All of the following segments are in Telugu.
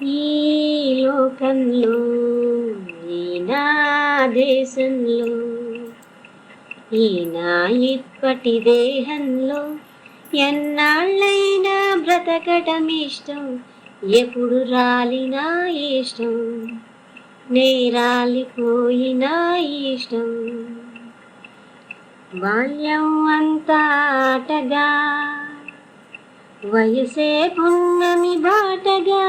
ఈ లోకంలో ఈ నా దేశంలో ఈ నా ఇప్పటి దేహంలో ఎన్నాళ్ళైనా బ్రతకటం ఇష్టం, ఎప్పుడు రాలినా ఇష్టం, నే రాలిపోయినా ఇష్టం. బాల్యం అంతా ఆటగా, వయసే పున్నమి బాటగా,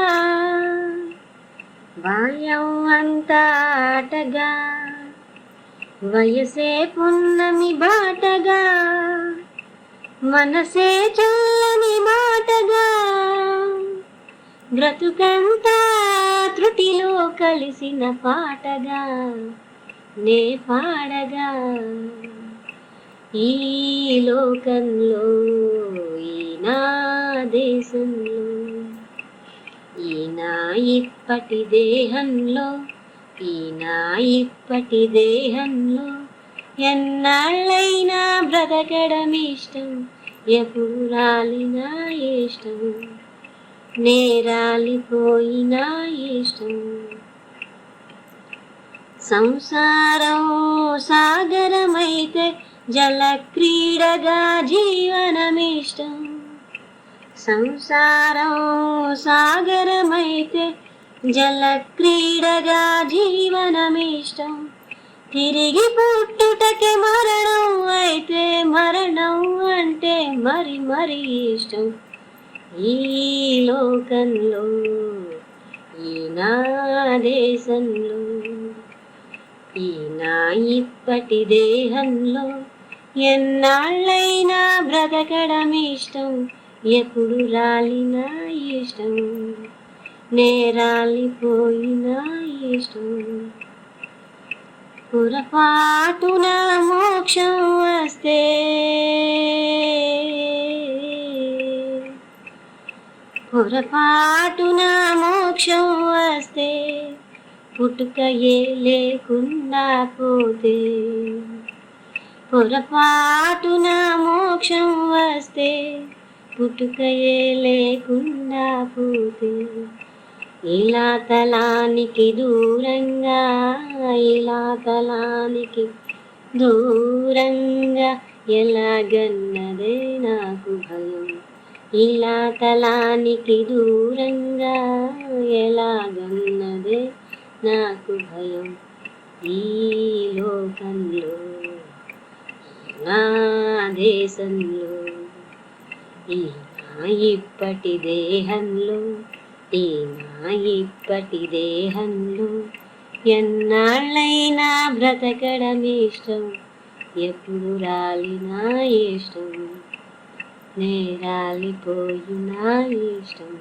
బాల్యం అంతా ఆటగా, వయసే పున్నమి బాటగా, మనసే చల్లని మాటగా, బ్రతుకంతా త్రుటిలో కలిసిన పాటగా నే పాడగా. ఈ లోకంలో ఈ నా దేశంలో ఈ నా ఇప్పటి దేహంలో ఈ నా ఇప్పటి దేహంలో ఎన్నాళ్ళైనా బ్రతకడం ఇష్టం, ఎప్పుడు రాలినా ఇష్టం, నే రాలిపోయినా ఇష్టం. సంసారం సాగరమైతే జల క్రీడగా జీవనమిష్టం, సంసారం సాగరమైతే జల క్రీడగా జీవనమిష్టం. తిరిగి పుట్టుటకే మరణం అయితే మరణం అంటే మరి మరి ఇష్టం. ఈ లోకంలో ఈ నా దేశంలో ఈ నా ఇప్పటి దేహంలో ఎన్నాళ్ళైనా బ్రతకడం ఇష్టం, ఎప్పుడు రాలినా ఇష్టం, నే రాలిపోయినా ఇష్టం. పొరపాటున మోక్షం వస్తే పొరపాటున మోక్షం వస్తే పుట్టుకయే లేకుండా పోతే, పొరపాటున మోక్షం వస్తే పుట్టుకయే లేకుండా పోతే, ఇలా తలానికి దూరంగా ఇలా తలానికి దూరంగా ఎలాగన్నదే నాకు భయం, ఇలా తలానికి దూరంగా ఎలాగన్నదే నాకు భయం. ఈ లోకంలో నా దేశంలో ఈ నా ఇప్పటి దేహంలో ఈ నా ఇప్పటి దేహంలో ఎన్నాళ్ళైనా బ్రతకడం ఇష్టం, ఎప్పుడు రాలినా ఇష్టం, నే రాలిపోయినా ఇష్టం.